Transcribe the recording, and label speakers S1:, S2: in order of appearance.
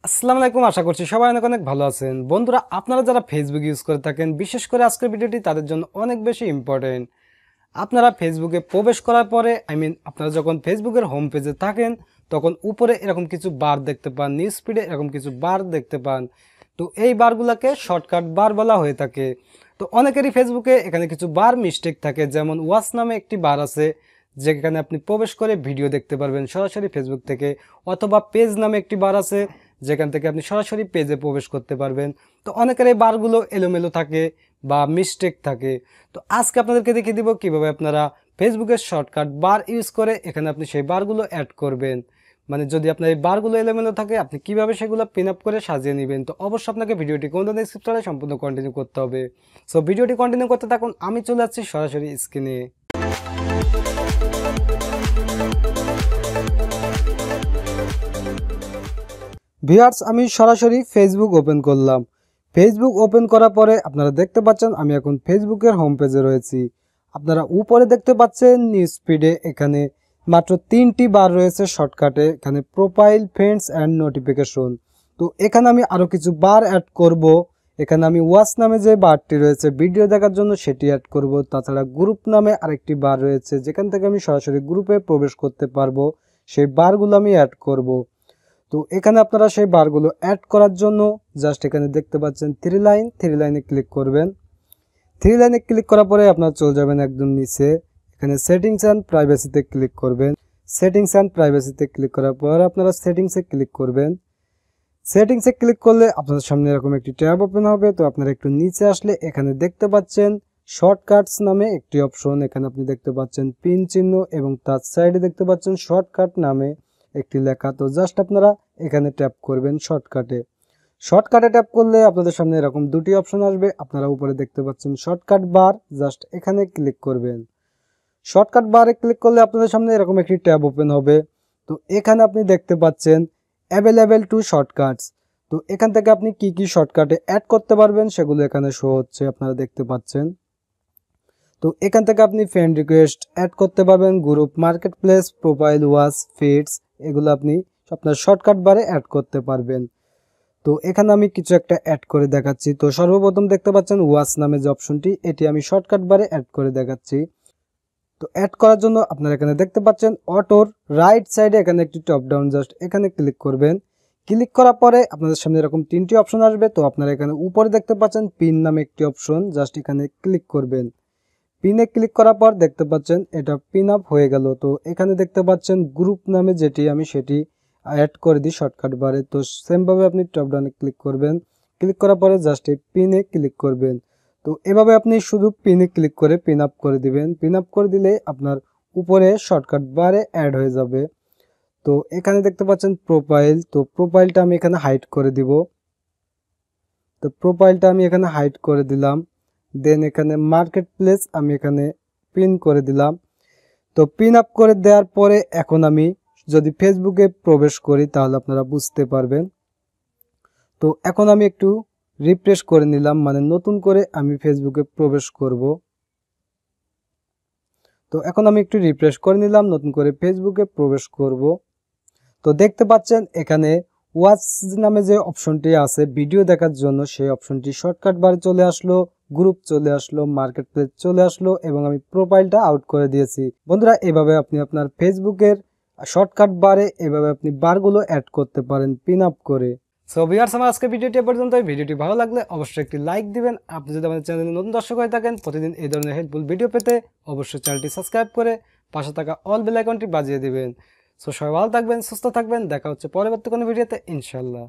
S1: আসসালামু আলাইকুম, আশা করছি সবাই অনেক অনেক ভালো আছেন। বন্ধুরা, আপনারা যারা ফেসবুক ইউজ করে থাকেন, বিশেষ করে আজকের ভিডিওটি তাদের জন্য অনেক বেশি ইম্পর্টেন্ট। আপনারা ফেসবুকে প্রবেশ করার পরে আপনারা যখন ফেসবুকের হোম পেজে থাকেন, তখন উপরে এরকম কিছু বার দেখতে পান, নিউজ ফিডে এরকম কিছু বার দেখতে পান। তো এই বারগুলোকে শর্টকাট বার বলা হয়ে থাকে। তো অনেকেরই ফেসবুকে এখানে কিছু বার মিস্টেক থাকে, যেমন ওয়াচ নামে একটি বার আছে, যেখানে আপনি প্রবেশ করে ভিডিও দেখতে পারবেন সরাসরি ফেসবুক থেকে, অথবা পেজ নামে একটি বার আছে যেখান থেকে আপনি সরাসরি পেজে প্রবেশ করতে পারবেন। তো অনেকের এই বারগুলো এলোমেলো থাকে বা মিস্টেক থাকে। তো আজকে আপনাদেরকে দেখিয়ে দিব কিভাবে আপনারা ফেসবুকের শর্টকাট বার ইউজ করে এখানে আপনি সেই বারগুলো অ্যাড করবেন। মানে যদি আপনার এই বারগুলো এলোমেলো থাকে, আপনি কিভাবে সেগুলো পিন আপ করে সাজিয়ে নেবেন। তো অবশ্যই আপনাকে ভিডিওটি কোন ধরনের স্কিপ ছাড়াই সম্পূর্ণ কন্টিনিউ করতে হবে। সো ভিডিওটি কন্টিনিউ করতে থাকুন, আমি চলে যাচ্ছি সরাসরি স্ক্রিনে। ভিউয়ার্স, আমি সরাসরি ফেসবুক ওপেন করলাম। ফেসবুক ওপেন করার পরে আপনারা দেখতে পাচ্ছেন আমি এখন ফেসবুকের হোম পেজে রয়েছি। আপনারা উপরে দেখতে পাচ্ছেন নিউজ ফিডে এখানে মাত্র 3টি বার রয়েছে শর্টকাটে, এখানে প্রোফাইল, ফ্রেন্ডস অ্যান্ড নোটিফিকেশন। তো এখানে আমি আরও কিছু বার অ্যাড করব। এখানে আমি ওয়াচ নামে যে বারটি রয়েছে ভিডিও দেখার জন্য সেটি অ্যাড করব। তাছাড়া গ্রুপ নামে আরেকটি বার রয়েছে যেখান থেকে আমি সরাসরি গ্রুপে প্রবেশ করতে পারবো, সেই বারগুলো আমি অ্যাড করব। তো এখানে আপনারা সেই বারগুলো অ্যাড করার জন্য জাস্ট এখানে দেখতে পাচ্ছেন থ্রি লাইনে ক্লিক করবেন। থ্রি লাইনে ক্লিক করার পরে আপনারা চলে যাবেন একদম নিচে, এখানে সেটিংস অ্যান্ড প্রাইভেসিতে ক্লিক করবেন। সেটিংস অ্যান্ড প্রাইভেসিতে ক্লিক করার পর আপনারা সেটিংসে ক্লিক করবেন। সেটিংসে ক্লিক করলে আপনাদের সামনে এরকম একটি ট্যাব ওপেন হবে। তো আপনারা একটু নিচে আসলে এখানে দেখতে পাচ্ছেন শর্টকাটস নামে একটি অপশন, এখানে আপনি দেখতে পাচ্ছেন পিন চিহ্ন এবং তার সাইডে দেখতে পাচ্ছেন শর্টকাট নামে একটি লেখা। তো জাস্ট আপনারা এখানে ট্যাপ করবেন শর্টকাটে ট্যাপ করলে আপনাদের সামনে এরকম দুটি অপশন আসবে। আপনারা উপরে দেখতে পাচ্ছেন শর্টকাট বার, জাস্ট এখানে ক্লিক করবেন। শর্টকাট বারে ক্লিক করলে আপনাদের সামনে এরকম একটি ট্যাব ওপেন হবে। তো এখানে আপনি দেখতে পাচ্ছেন অ্যাভেলেবেল টু শর্টকাটস। তো এখান থেকে আপনি কি কি শর্টকাটে অ্যাড করতে পারবেন সেগুলো এখানে শো হচ্ছে, আপনারা দেখতে পাচ্ছেন। তো এখান থেকে আপনি ফ্রেন্ড রিকোয়েস্ট অ্যাড করতে পারবেন, group, market place, profile, watch, feeds, এগুলো আপনি আপনার শর্টকাট বারে অ্যাড করতে পারবেন। তো এখানে আমি কিছু একটা অ্যাড করে দেখাচ্ছি। তো সর্বপ্রথম দেখতে পাচ্ছেন ওয়াচ নামে যে অপশনটি, এটি আমি শর্টকাট বারে অ্যাড করে দেখাচ্ছি। তো অ্যাড করার জন্য আপনারা এখানে দেখতে পাচ্ছেন অটোর রাইট সাইডে এখানে একটি টপ ডাউন, জাস্ট এখানে ক্লিক করবেন। ক্লিক করার পরে আপনাদের সামনে এরকম 3টি অপশন আসবে। তো আপনারা এখানে উপরে দেখতে পাচ্ছেন পিন নামে একটি অপশন, জাস্ট এখানে ক্লিক করবেন। পিনে ক্লিক করার পর দেখতে পাচ্ছেন এটা পিন আপ হয়ে গেল। তো এখানে দেখতে পাচ্ছেন গ্রুপ নামে যেটি, আমি সেটি অ্যাড করে দিই শর্টকাট বারে। তো সেমভাবে আপনি টপ ডাউনে ক্লিক করবেন। ক্লিক করার পরে জাস্ট এই পিনে ক্লিক করবেন। তো এভাবে আপনি শুধু পিনে ক্লিক করে পিন আপ করে দিবেন। পিন আপ করে দিলে আপনার উপরে শর্টকাট বারে অ্যাড হয়ে যাবে। তো এখানে দেখতে পাচ্ছেন প্রোফাইল, তো প্রোফাইলটা আমি এখানে হাইড করে দিব। তো প্রোফাইলটা আমি এখানে হাইড করে দিলাম। দেন এখানে মার্কেট প্লেস আমি এখানে পিন করে দিলাম। তো পিন আপ করে দেওয়ার পরে এখন আমি যদি ফেসবুকে প্রবেশ করি তাহলে আপনারা বুঝতে পারবেন। তো এখন আমি একটু রিফ্রেশ করে নিলাম, মানে নতুন করে আমি ফেসবুকে প্রবেশ করব। তো এখন আমি একটু রিফ্রেশ করে নিলাম, নতুন করে ফেসবুকে প্রবেশ করব। তো দেখতে পাচ্ছেন এখানে ওয়াচ নামে যে অপশনটি আছে ভিডিও দেখার জন্য, সেই অপশনটি শর্টকাট বারে চলে আসলো, গ্রুপ চলে আসলো, মার্কেট প্লেস চলে আসলো এবং আমি প্রোফাইলটা আউট করে দিয়েছি। বন্ধুরা, এভাবে আপনি আপনার ফেসবুকের শর্টকাট বারে এভাবে আপনি বারগুলো অ্যাড করতে পারেন পিন আপ করে। সো ভিউয়ার্স, আমার আজকে ভিডিওটি এ পর্যন্ত। ভিডিওটি ভালো লাগলে অবশ্যই একটি লাইক দিবেন। আপনি যদি আমাদের চ্যানেলে নতুন দর্শক হয়ে থাকেন, প্রতিদিন এই ধরনের হেল্পফুল ভিডিও পেতে অবশ্যই চ্যানেলটি সাবস্ক্রাইব করে পাশে থাকা অল বেল আইকনটি বাজিয়ে দিবেন। সো সবাই ভালো থাকবেন, সুস্থ থাকবেন, দেখা হচ্ছে পরবর্তী কোনো ভিডিওতে ইনশাল্লাহ।